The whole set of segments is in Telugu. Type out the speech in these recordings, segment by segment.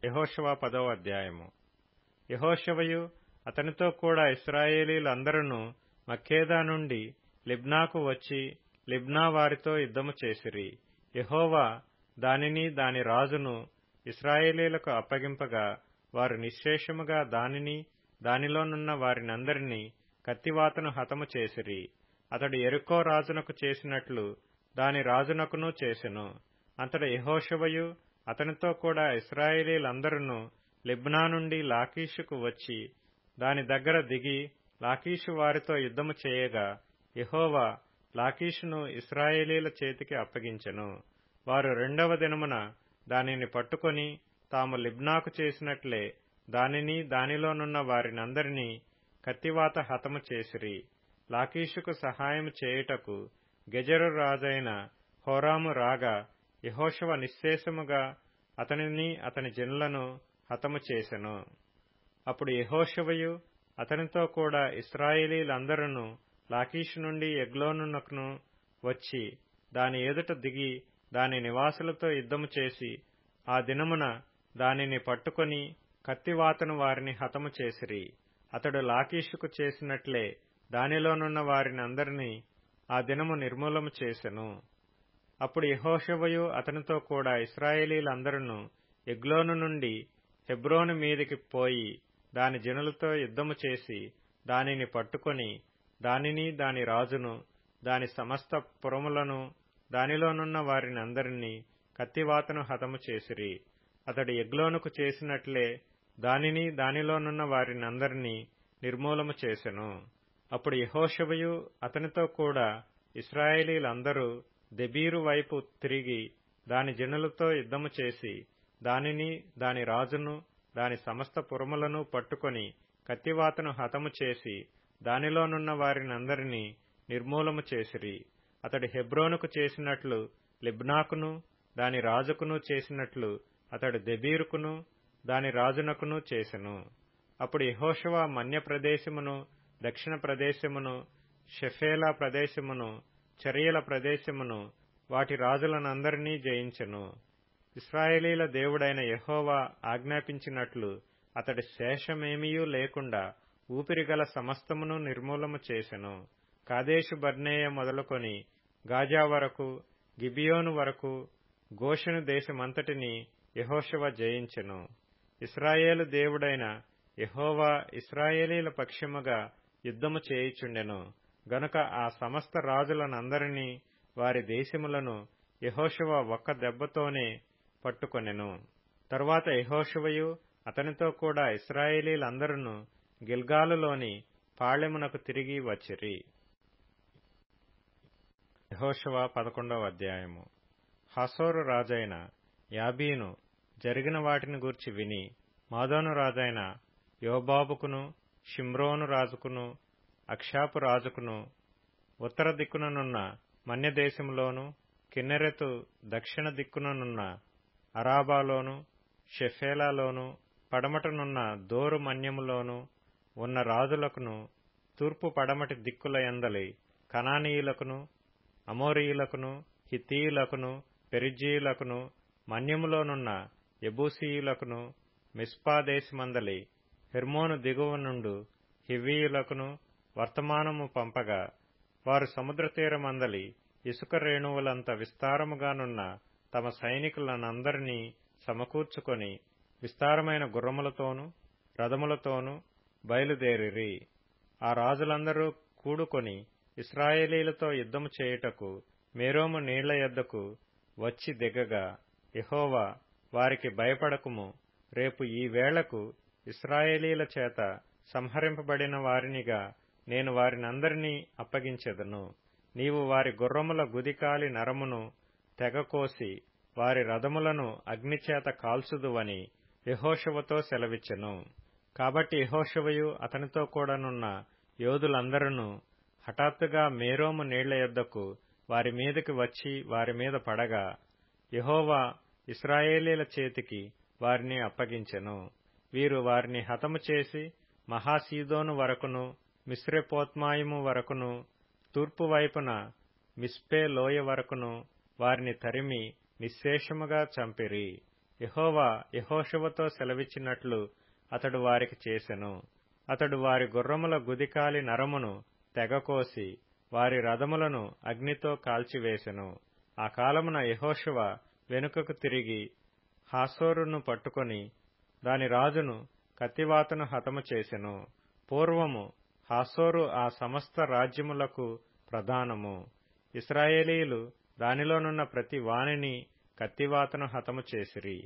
యెహోషువ 10వ అధ్యాయము. యెహోషువయు అతనితో కూడా ఇశ్రాయేలీయులందరూ మక్కేదా నుండి లిబ్నాకు వచ్చి లిబ్నా వారితో యుద్ధము చేసిరి. యెహోవా దానిని దాని రాజును ఇశ్రాయేలీయులకు అప్పగింపగా వారు నిశ్శేషముగా దానిని దానిలోనున్న వారినందరినీ కత్తివాతను హతము చేసిరి. అతడు యెరికో రాజునకు చేసినట్లు దాని రాజునకును చేసెను. అంతట యెహోషువయు అతనితో కూడా ఇశ్రాయేలీయులందరూ లిబ్నా నుండి లాకీషుకు వచ్చి దాని దగ్గర దిగి లాకీషు వారితో యుద్ధము చేయగా యెహోవా లాకీషును ఇశ్రాయేలీయుల చేతికి అప్పగించెను. వారు రెండవ దినమున దానిని పట్టుకొని తాము లిబ్నాకు చేసినట్లే దానిని దానిలోనున్న వారినందరినీ కత్తివాత హతము చేసిరి. లాకీషుకు సహాయము చేయుటకు గెజెరు రాజైన హోరాము రాగా యెహోషువ నిశ్శేషముగా అతనిని అతని జనులను హతము చేసెను. అప్పుడు యెహోషువయు అతనితో కూడా ఇశ్రాయేలీయులందరూ లాకీషు నుండి ఎగ్లోనునకును వచ్చి దాని ఎదుట దిగి దాని నివాసులతో యుద్ధము చేసి ఆ దినమున దానిని పట్టుకొని కత్తివాతను వారిని హతము చేసిరి. అతడు లాకీషుకు చేసినట్లే దానిలోనున్న వారినందరినీ ఆ దినము నిర్మూలము చేసెను. అప్పుడు యెహోషువయు అతనితో కూడా ఇశ్రాయేలీయులందరూ ఎగ్లోను నుండి హెబ్రోను మీదికి పోయి దాని జనులతో యుద్ధము చేసి దానిని పట్టుకొని దానిని దాని రాజును దాని సమస్త పురములను దానిలోనున్న వారినందరినీ కత్తివాతను హతము చేసిరి. అతడు ఎగ్లోనుకు చేసినట్లే దానిని దానిలోనున్న వారినందరినీ నిర్మూలము చేసెను. అప్పుడు యెహోషువయు అతనితో కూడా ఇశ్రాయేలీయులందరూ దెబీరు వైపు తిరిగి దాని జనులతో యుద్ధము చేసి దానిని దాని రాజును దాని సమస్త పురములను పట్టుకొని కత్తివాతను హతము చేసి దానిలోనున్న వారినందరినీ నిర్మూలము చేసిరి. అతడు హెబ్రోనుకు చేసినట్లు లిబ్నాకును దాని రాజుకును చేసినట్లు అతడు దెబీరుకును దాని రాజునకును చేసెను. అప్పుడు యెహోషువ మన్య ప్రదేశమును దక్షిణ ప్రదేశమును షెఫేలా ప్రదేశమును చరియల ప్రదేశమును వాటి రాజులనందరినీ జయించెను. ఇశ్రాయేలీయుల దేవుడైన యెహోవా ఆజ్ఞాపించినట్లు అతడి శేషమేమియూ లేకుండా ఊపిరిగల సమస్తమును నిర్మూలము చేసెను. కాదేషు బర్నేయ మొదలుకొని గాజా వరకు గిబియోను వరకు గోషెను దేశమంతటినీ యెహోషువ జయించెను. ఇశ్రాయేలు దేవుడైన యెహోవా ఇశ్రాయేలీయుల పక్షముగా యుద్ధము చేయుచుండెను గనుక ఆ సమస్త రాజులనందరినీ వారి దేశములను యెహోషువ ఒక్క దెబ్బతోనే పట్టుకొనెను. తరువాత యెహోషువయు అతనితో కూడా ఇశ్రాయేలీయులందరూ గిల్గాలులోని పాళెమునకు తిరిగి వచ్చిరి. యెహోషువ 11వ అధ్యాయము. హాసోరు రాజైన యాబీను జరిగిన వాటిని గూర్చి విని మాదోను రాజైన యోబాబుకును షిమ్రోను రాజుకును అక్షాపు రాజుకును ఉత్తర దిక్కుననున్న మన్యదేశములోను కిన్నెరెతు దక్షిణ దిక్కుననున్న అరాబాలోను షెఫేలాలోను పడమటనున్న దోరు మన్యములోను ఉన్న రాజులకును తూర్పు పడమటి దిక్కుల యందలి కనానీయులకును అమోరీయులకును హిత్తీయులకును పెరిజ్జీయులకును మన్యములోనున్న యెబూసీయులకును మిస్పాదేశమందలి హెర్మోను దిగువ నుండు హివ్వీయులకును వర్తమానము పంపగా వారు సముద్ర తీరమందలి ఇసుక రేణువులంత విస్తారముగానున్న తమ సైనికులనందరినీ సమకూర్చుకొని విస్తారమైన గుర్రములతోనూ రథములతోనూ బయలుదేరిరి. ఆ రాజులందరూ కూడుకొని ఇశ్రాయేలీయులతో యుద్ధము చేయుటకు మేరోము నీళ్ల యొద్దకు వచ్చి దిగగా యెహోవా వారికి భయపడకుము, రేపు ఈ వేళకు ఇశ్రాయేలీయుల చేత సంహరింపబడిన వారినిగా నేను వారినందరినీ అప్పగించెదను. నీవు వారి గుర్రముల గుదికాలి నరమును తెగకోసి వారి రథములను అగ్నిచేత కాల్చుదువని యెహోషువతో సెలవిచ్చెను. కాబట్టి యెహోషువయు అతనితో కూడానున్న యోధులందరూ హఠాత్తుగా మేరోము నీళ్ల యొద్దకు వారి మీదకి వచ్చి వారి మీద పడగా యెహోవా ఇశ్రాయేలీయుల చేతికి వారిని అప్పగించెను. వీరు వారిని హతము చేసి మహాసీదోను వరకును మిశ్రెపోత్మాయిము వరకును తూర్పు వైపున మిస్పే లోయ వరకును వారిని తరిమి నిశ్శేషముగా చంపిరి. యెహోవా యెహోషువతో సెలవిచ్చినట్లు అతడు వారికి చేసెను. అతడు వారి గుర్రముల గుదికాలి నరమును తెగకోసి వారి రథములను అగ్నితో కాల్చివేసెను. ఆ కాలమున యెహోషువ వెనుకకు తిరిగి హాసోరును పట్టుకొని దాని రాజును కత్తివాతను హతము చేసెను. పూర్వము హాసోరు ఆ సమస్త రాజ్యములకు ప్రధానము. ఇశ్రాయేలీయులు దానిలోనున్న ప్రతి వానిని కత్తివాతను హతము చేసిరి.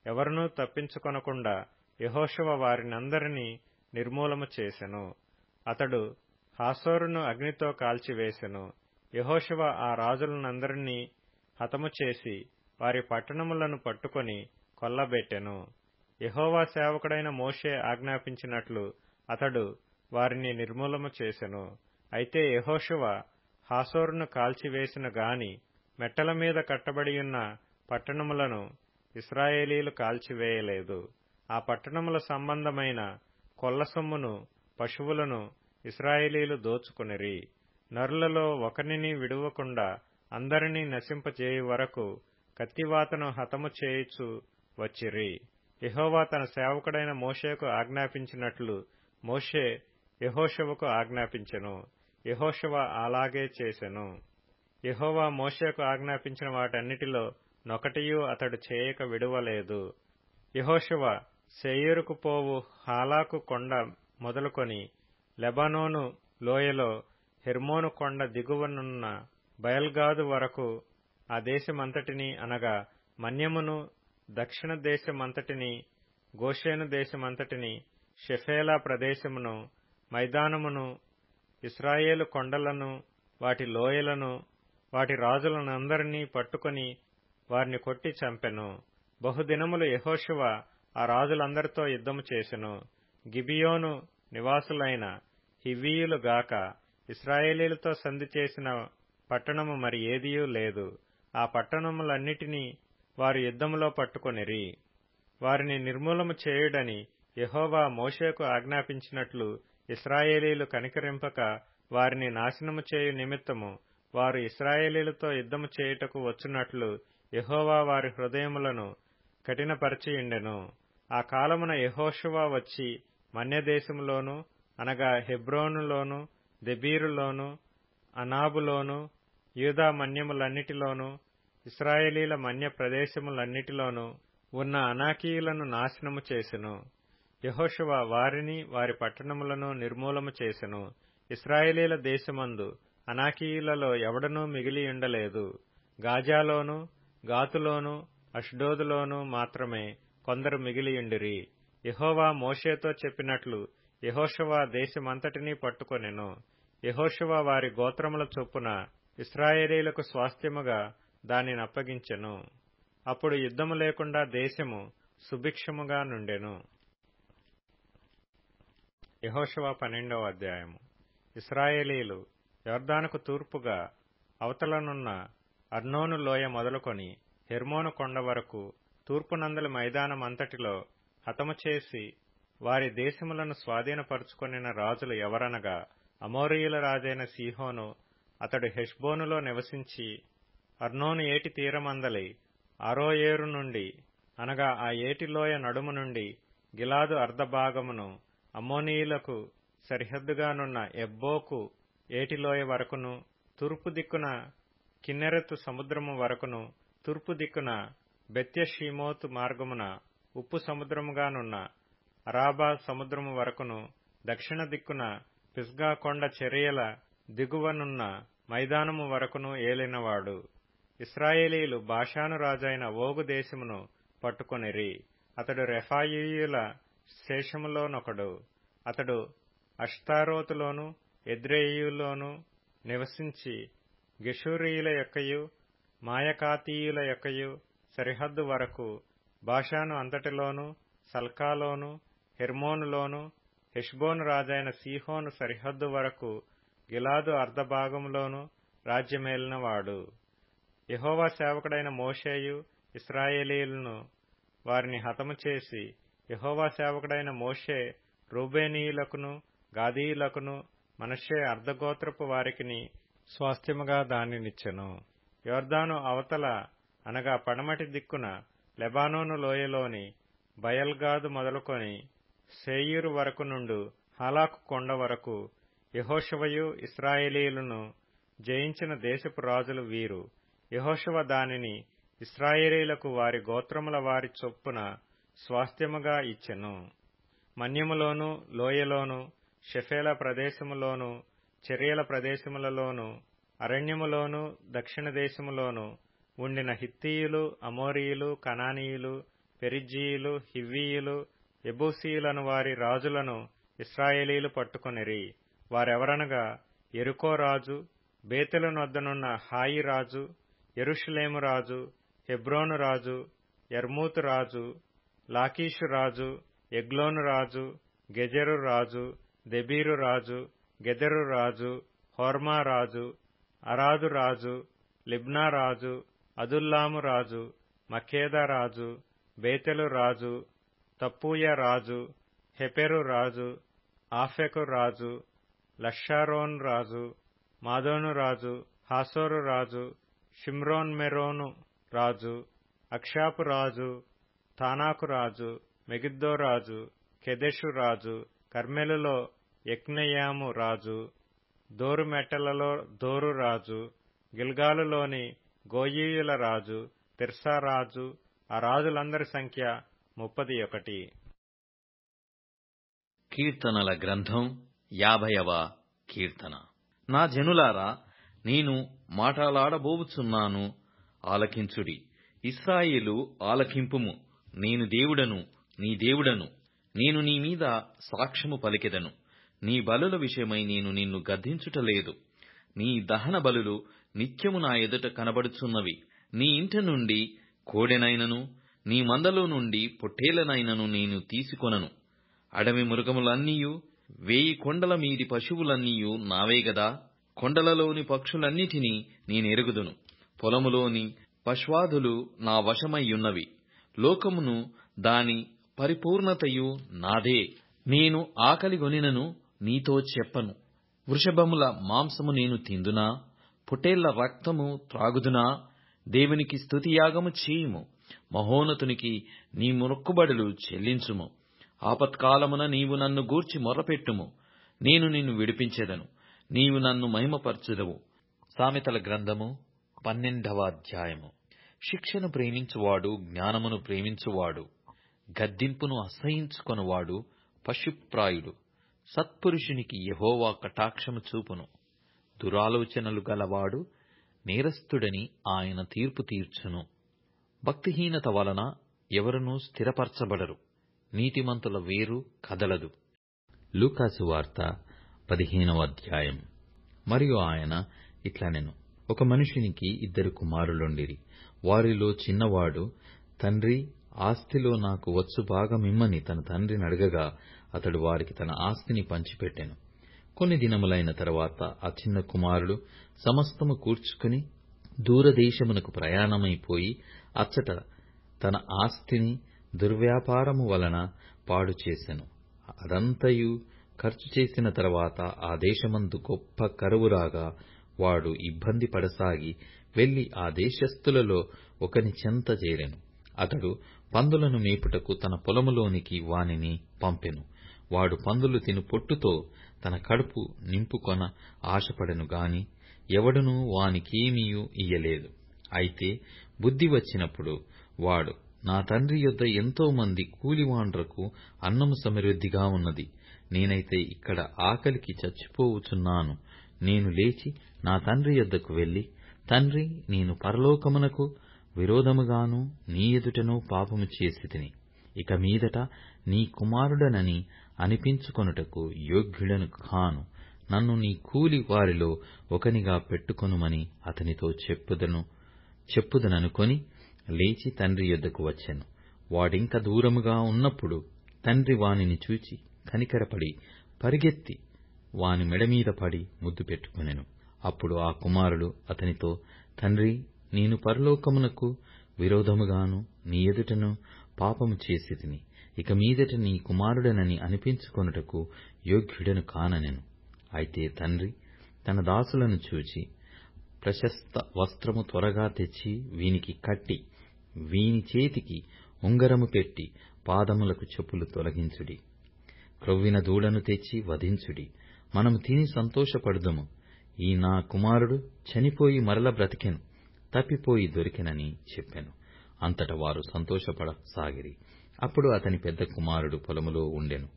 ఎవరునూ తప్పించుకొనకుండా యెహోషువ వారినందరినీ నిర్మూలము చేసెను. అతడు హాసోరును అగ్నితో కాల్చివేసెను. యెహోషువ ఆ రాజులనందరినీ హతము చేసి వారి పట్టణములను పట్టుకొని కొల్లబెట్టెను. యెహోవా సేవకుడైన మోషే ఆజ్ఞాపించినట్లు అతడు వారిని నిర్మూలము చేసెను. అయితే యెహోషువ హాసోరును కాల్చివేసిన గాని మెట్టల మీద కట్టబడియున్న పట్టణములను ఇశ్రాయేలీయులు కాల్చివేయలేదు. ఆ పట్టణముల సంబంధమైన కొల్లసొమ్మును పశువులను ఇశ్రాయేలీయులు దోచుకొనిరి. నరులలో ఒకనిని విడువకుండా అందరినీ నశింపజేయు వరకు కత్తివాతను హతము చేయుచు వచ్చిరి. యెహోవా తన సేవకుడైన మోషేకు ఆజ్ఞాపించినట్లు మోషే యెహోషువకు ఆజ్ఞాపించెను. యెహోషువ అలాగే చేసెను. యెహోవా మోషేకు ఆజ్ఞాపించిన వాటన్నిటిలో నొకటియూ అతడు చేయక విడువలేదు. యెహోషువ శేయీరుకు పోవు హాలాకు కొండ మొదలుకొని లెబానోను లోయలో హెర్మోను కొండ దిగువనున్న బయల్గాదు వరకు ఆ దేశమంతటినీ అనగా మన్యమును, దక్షిణ దేశమంతటినీ, గోషేను దేశమంతటినీ, షెఫేలా ప్రదేశమును, మైదానమును, ఇశ్రాయేలు కొండలను, వాటి లోయలను, వాటి రాజులనందరినీ పట్టుకొని వారిని కొట్టి చంపెను. బహుదినములు యెహోషువ ఆ రాజులందరితో యుద్ధము చేసెను. గిబియోను నివాసులైన హివ్వీయులు గాక ఇశ్రాయేలీలతో సంధి చేసిన పట్టణము మరి ఏదియూ లేదు. ఆ పట్టణములన్నిటినీ వారు యుద్ధములో పట్టుకొనిరి. వారిని నిర్మూలము చేయుడని యెహోవా మోషేకు ఆజ్ఞాపించినట్లు ఇశ్రాయేలీయులు కనికరింపక వారిని నాశనము చేయు నిమిత్తము వారు ఇశ్రాయేలీలతో యుద్ధము చేయుటకు వచ్చునట్లు యెహోవా వారి హృదయములను కఠినపరచియుండెను. ఆ కాలమున యెహోషువ వచ్చి మన్యదేశములోను అనగా హెబ్రోనులోను, దెబీరులోను, అనాబులోను, యూదా మన్యములన్నిటిలోను, ఇశ్రాయేలీల మన్య ప్రదేశములన్నిటిలోనూ ఉన్న అనాకీయులను నాశనము చేసెను. యెహోషువ వారిని వారి పట్టణములను నిర్మూలము చేసెను. ఇశ్రాయేలీల దేశమందు అనాకీయులలో ఎవడనూ మిగిలియుండలేదు. గాజాలోను, గాతులోను, అష్డోదులోను మాత్రమే కొందరు మిగిలియుండిరి. యెహోవా మోషేతో చెప్పినట్లు యెహోషువ దేశమంతటినీ పట్టుకొనెను. యెహోషువ వారి గోత్రముల చొప్పున ఇశ్రాయేలీయులకు స్వాస్థ్యముగా దానినప్పగించెను. అప్పుడు యుద్ధము లేకుండా దేశము సుభిక్షముగా నుండెను. యెహోషువ 12వ అధ్యాయము. ఇశ్రాయేలీయులు యొర్దానుకు తూర్పుగా అవతలనున్న అర్నోను లోయ మొదలుకొని హెర్మోను కొండ వరకు తూర్పునందలి మైదానమంతటిలో హతము చేసి వారి దేశములను స్వాధీనపరుచుకొనిన రాజులు ఎవరనగా అమోరీయుల రాజైన సీహోను. అతడు హెష్బోనులో నివసించి అర్నోను ఏటి తీరమందలి అరోయేరు నుండి అనగా ఆ ఏటిలోయ నడుము నుండి గిలాదు అర్ధభాగమును అమ్మోనీయులకు సరిహద్దుగానున్న ఎబ్బోకు ఏటిలోయ వరకును, తూర్పు దిక్కున కిన్నెరెతు సముద్రము వరకును, తూర్పు దిక్కున బెత్యషీమోతు మార్గమున ఉప్పు సముద్రముగానున్న అరాబా సముద్రము వరకును, దక్షిణ దిక్కున పిస్గా కొండ చర్యల దిగువనున్న మైదానము వరకును ఏలినవాడు. ఇశ్రాయేలీయులు బాషాను రాజైన ఓగు దేశమును పట్టుకొనిరి. అతడు రెఫాయీయుల శేషములోనొకడు. అతడు అష్తారోతులోను ఎద్రెయిలోను నివసించి గెషూరీయుల యొక్కయు మాయకాతీయుల యొక్కయు సరిహద్దు వరకు బాషాను అంతటిలోను, సల్కాలోను, హెర్మోనులోను, హెష్బోను రాజైన సీహోను సరిహద్దు వరకు గిలాదు అర్ధభాగములోను రాజ్యమేలినవాడు. యెహోవా సేవకుడైన మోషేయు ఇశ్రాయేలీయులను వారిని హతము చేసి యెహోవా సేవకుడైన మోషే రూబేనీయులకును, గాదీయులకును, మనష్షే అర్ధగోత్రపు వారికిని స్వాస్థ్యముగా దానినిచ్చెను. యొర్దాను అవతల అనగా పడమటి దిక్కున లెబానోను లోయలోని బయల్గాదు మొదలుకొని శేయీరు వరకు నుండు హాలాకు కొండ వరకు యెహోషువయు ఇశ్రాయేలీయులను జయించిన దేశపు రాజులు వీరు. యెహోషువ దానిని ఇశ్రాయేలీయులకు వారి గోత్రముల వారి చొప్పున స్వాస్థ్యముగా ఇచ్చెను. మన్యములోను లోయలోను షెఫేల ప్రదేశములోను చెరియల ప్రదేశములలోను అరణ్యములోను దక్షిణ దేశములోను ఉండిన హిత్తీయులు, అమోరీయులు, కనానీయులు, పెరిజ్జీయులు, హివ్వీయులు, యెబూసీయులను వారి రాజులను ఇశ్రాయేలీయులు పట్టుకొనిరి. వారెవరనగా యెరికో రాజు, బేతెలు నొద్దనున్న హాయి రాజు, యెరూషలేము రాజు, హెబ్రోను రాజు, యర్మూతు రాజు, లాకీషు రాజు, ఎగ్లోను రాజు, గెజెరు రాజు, దెబీరు రాజు, గెదెరు రాజు, హోర్మా రాజు, అరాదు రాజు, లిబ్నా రాజు, అదుల్లాము రాజు, మకేదా రాజు, బేతెలు రాజు, తప్పూయ రాజు, హెపెరు రాజు, ఆఫెకు రాజు, లషారోన్ రాజు, మాదోను రాజు, హాసోరు రాజు, షిమ్రోన్మెరోను రాజు, అక్షాపు రాజు, తానాకు రాజు, మెగిద్దో రాజు, కెదెషు రాజు, కర్మెలులో యెక్నెయాము రాజు, దోరు మెట్టలలో దోరు రాజు, గిల్గాలులోని గోయీయుల రాజు, తిర్సా రాజు. ఆ రాజులందరి సంఖ్య 31. కీర్తనల గ్రంథం 50వ కీర్తన. నా జనులారా, నేను మాటలాడబోవుచున్నాను, ఆలకించుడి. ఇశ్రాయేలు ఆలకింపుము. నేను దేవుడను, నీ దేవుడను. నేను నీ మీద సాక్ష్యము పలికెదను. నీ బలుల విషయమై నేను నిన్ను గద్దించుటలేదు. నీ దహన బలులు నిత్యము నా ఎదుట కనబడుచున్నవి. నీ ఇంట నుండి కోడెనైనను నీ మందలో నుండి పొట్టేలనైనను నేను తీసుకొనను. అడవి మృగములన్నీయు 1000 కొండల మీది పశువులన్నీయు నావే గదా. కొండలలోని పక్షులన్నిటినీ నేనెరుగుదును. పొలములోని పశ్వాదులు నా వశమయ్యున్నవి. లోకమును దాని పరిపూర్ణతయు నాదే. నేను ఆకలిగొనినను నీతో చెప్పను. వృషభముల మాంసము నేను తిందునా? పొట్టేళ్ల రక్తము త్రాగుదునా? దేవునికి స్తుతియాగము చేయుము. మహోన్నతునికి నీ మొక్కుబడులు చెల్లించుము. ఆపత్కాలమున నీవు నన్ను గూర్చి మొర్రపెట్టుము. నేను నిన్ను విడిపించెదను. నీవు నన్ను మహిమపరచుదవు. సామెతల గ్రంథము 12వ అధ్యాయము. శిక్షను ప్రేమించువాడు జ్ఞానమును ప్రేమించువాడు. గద్దింపును అసహ్యించుకొనువాడు పశుప్రాయుడు. సత్పురుషునికి యెహోవా కటాక్షము చూపును. దురాలోచనలు గలవాడు నేరస్తుడని ఆయన తీర్పు తీర్చును. భక్తిహీనత వలన ఎవరునూ స్థిరపరచబడరు. నీతిమంతుల వేరు కదలదు. లూకాసు వార్త 15వ అధ్యాయం. మరియు ఆయన ఇట్లనెను, ఒక మనుషునికి 2 కుమారులుండిరి. వారిలో చిన్నవాడు, తండ్రి, ఆస్తిలో నాకు వచ్చు భాగమిమ్మని తన తండ్రిని అడగగా అతడు వారికి తన ఆస్తిని పంచిపెట్టెను. కొన్ని దినములైన తరువాత ఆ చిన్న కుమారుడు సమస్తము కూర్చుకుని దూరదేశమునకు ప్రయాణమైపోయి అచ్చట తన ఆస్తిని దుర్వ్యాపారము వలన పాడు చేసెను. అదంతయు ఖర్చు చేసిన తరువాత ఆ దేశమందు గొప్ప కరువు రాగా వాడు ఇబ్బంది పడసాగి వెళ్లి ఆ దేశస్థులలో ఒకని చెంత చేరెను. అతడు పందులను మేపుటకు తన పొలములోనికి వానిని పంపెను. వాడు పందులు తిను పొట్టుతో తన కడుపు నింపుకొన ఆశపడెను గాని ఎవడునూ వానికేమీయూ ఇయ్యలేదు. అయితే బుద్ధి వచ్చినప్పుడు వాడు, నా తండ్రి యొద్ద ఎంతో మంది కూలివాండ్రకు అన్నము సమృద్ధిగా ఉన్నది. నేనైతే ఇక్కడ ఆకలికి చచ్చిపోవుచున్నాను. నేను లేచి నా తండ్రి యొద్దకు వెళ్లి, తండ్రి, నేను పరలోకమునకు విరోధముగాను నీ ఎదుటను పాపము చేసితిని. ఇక మీదట నీ కుమారుడనని అనిపించుకొనుటకు యోగ్యుడను కాను. నన్ను నీ కూలి వారిలో ఒకనిగా పెట్టుకొనుమని అతనితో చెప్పుదననుకొని లేచి తండ్రి యొద్దకు వచ్చెను. వాడింక దూరముగా ఉన్నప్పుడు తండ్రి వానిని చూచి కనికరపడి పరిగెత్తి వాని మెడమీద పడి ముద్దు పెట్టుకొనెను. అప్పుడు ఆ కుమారుడు అతనితో, తండ్రి, నేను పరలోకమునకు విరోధముగాను నీ ఎదుటను పాపము చేసితిని. ఇక మీదట నీ కుమారుడనని అనిపించుకొనుటకు యోగ్యుడను కాననెను. అయితే తండ్రి తన దాసులను చూచి, ప్రశస్త వస్త్రము త్వరగా తెచ్చి వీనికి కట్టి వీని చేతికి ఉంగరము పెట్టి పాదములకు చెప్పులు తొలగించుడి. క్రొవ్విన దూడను తెచ్చి వధించుడి. మనము తిని సంతోషపడుదుము. ఈ నా కుమారుడు చనిపోయి మరల బ్రతికెను, తప్పిపోయి దొరికెనని చెప్పెను. అంతట వారు సంతోషపడసాగిరి. అప్పుడు అతని పెద్ద కుమారుడు పొలములో ఉండెను.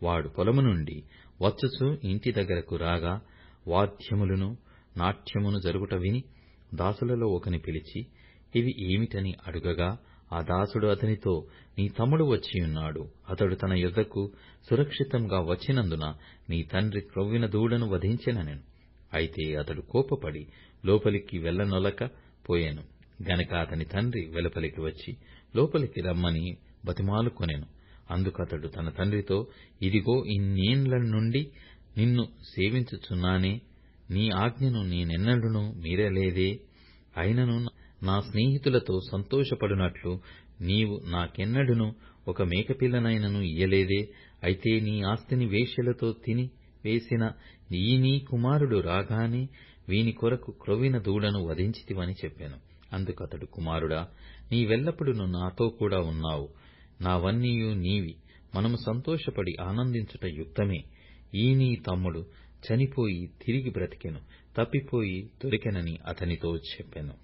వాడు పొలము నుండి వచ్చుచు ఇంటి దగ్గరకు రాగా వాద్యములను నాట్యమును జరుగుట విని దాసులలో ఒకని పిలిచి ఇవి ఏమిటని అడుగగా, ఆ దాసుడు అతనితో, నీ తమ్ముడు వచ్చియున్నాడు. అతడు తన యొద్దకు సురక్షితంగా వచ్చినందున నీ తండ్రి క్రొవ్విన దూడను వధించెననెను. అయితే అతడు కోపపడి లోపలికి వెళ్ళనొలక పోయెను గనక అతని తండ్రి వెలుపలికి వచ్చి లోపలికి రమ్మని బతిమాలుకొనెను. అందుకతడు తన తండ్రితో, ఇదిగో ఇన్నేండ్ల నుండి నిన్ను సేవించుచున్నానే, నీ ఆజ్ఞను నేనెన్నడూనూ మీరలేదే. అయినను నా స్నేహితులతో సంతోషపడునట్లు నీవు నాకెన్నడూనూ ఒక మేకపిల్లనైనను ఇయ్యలేదే. అయితే నీ ఆస్తిని వేశ్యలతో తిని వేసిన ఈ నీ కుమారుడు రాగానే వీని కొరకు క్రొవ్విన దూడను వధించితివని చెప్పెను. అందుకతడు, కుమారుడా, నీవెల్లప్పుడూ నాతో కూడా ఉన్నావు. నావన్నీయు నీవి. మనము సంతోషపడి ఆనందించుట యుక్తమే. ఈ నీ తమ్ముడు చనిపోయి తిరిగి బ్రతికెను, తప్పిపోయి దొరికెనని అతనితో చెప్పెను.